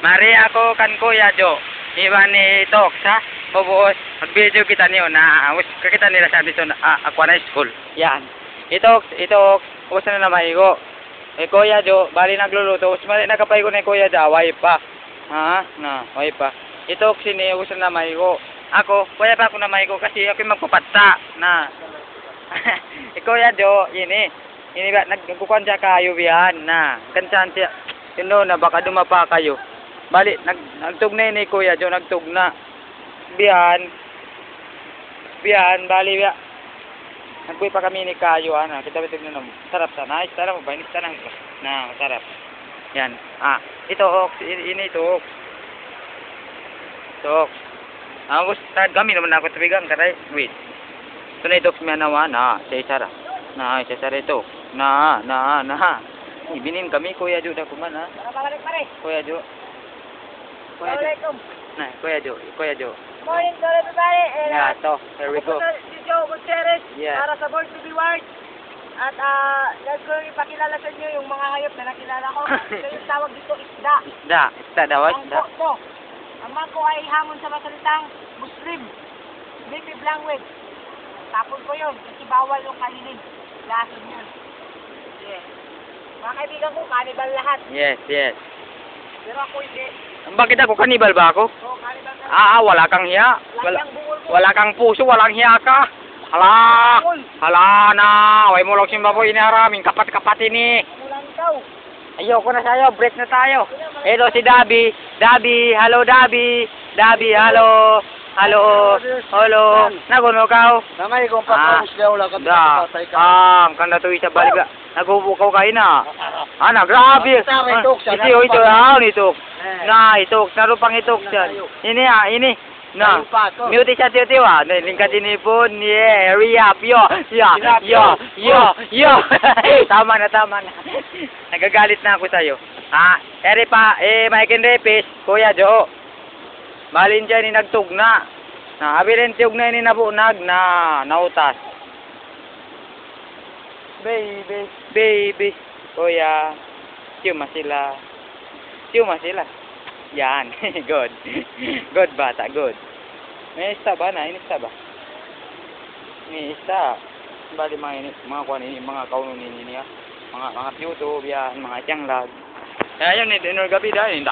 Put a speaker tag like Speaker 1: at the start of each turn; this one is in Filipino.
Speaker 1: Mari ako kan Kuya Jo. Iba ni Tok sa Bubos. Mag-video kita niyo na kakita nila sa dito na ako na school. Yan. Itok, ubos na naman ko. Kuya Jo, bali nagluluto. Ubos mali nakapay ko ni Kuya Jo, way pa. Ha? Na, way pa. Itok sini ubos na naman ko. Ako, kuya pa ako na ko kasi ako magpapatta na. Kuya Jo, ini ba nagkukuan siya kayo biyan na. Kansan siya. Na baka dumapa kayo. Bali, nagtugna ni Kuya Jo, nagtugna. Biyan, bali, biya. Nagpuy pa kami ni Kayo, kita bitog na sarap sana. Ay, sarap, bainis ka lang. Na, masarap. Yan, ito, ini ito. Ito. Gusto, kami naman ako tubigang, karay, wait. Ito na ito, kumiyanawa, sa isara. Sa isara ito. Ibinin kami, Kuya Jo, da kuman, Kuya Jo.
Speaker 2: Assalamualaikum.
Speaker 1: Nah, Kuya Jo.
Speaker 2: Morning to everybody.
Speaker 1: Yeah, to. Here we go.
Speaker 2: Si Joe Gutierrez
Speaker 1: Yeah.
Speaker 2: para sa Born to be Wild. At guys ko ipakilala sa inyo yung mga hayop na nakilala ko. Ito yung tawag dito, isda.
Speaker 1: Isda daw, isda.
Speaker 2: Ang to. Ang mangko ay hamon sa masalitang Muslim. Native language. Tapon ko yun kasi bawal yung kainin. Lason yun. Yeah. Mga kaibigan ko, kanibal lahat.
Speaker 1: Yes.
Speaker 2: Pero ako hindi.
Speaker 1: Bakit ako? Kanibal ba ako?
Speaker 2: So, kanibal ka.
Speaker 1: Wala kang hiya.
Speaker 2: Lagyang bungol mo.
Speaker 1: Wala kang puso, walang hiya ka. Hala na. Way mo lang simba po inaraming kapat-kapat ini.
Speaker 2: Mulang ikaw.
Speaker 1: Ayoko na sa'yo. Break na tayo. Ito si Dabi. Hello Dabi. Hello. Naguno ka.
Speaker 3: Namay kung patapos daw lang ka patay ka.
Speaker 1: Kanda to isa baliga. Nagubukaw kayo na. Grabe. Ito. Itok. Naroon pang itok dyan. Ini. Na. Mute siya tiyo. Lingkat ini pun. Yeah. Hurry up. Yo. Tama na. Nagagalit na ako sa'yo. Eri pa. Maikin repis. Kuya Jo. Balin dyan ni nagtugna. Abirin tiyugna ni nabunag na nautas. Baby. Kuya. Tiyuma sila. Yan. Good bata. Good. May isa ba na? Inista ba? May isa. Bali mga kuwan ini. Mga kaunon ini niya. Mga YouTube yan. Mga tiyanglag. Ayan. Dinor gabi dahil.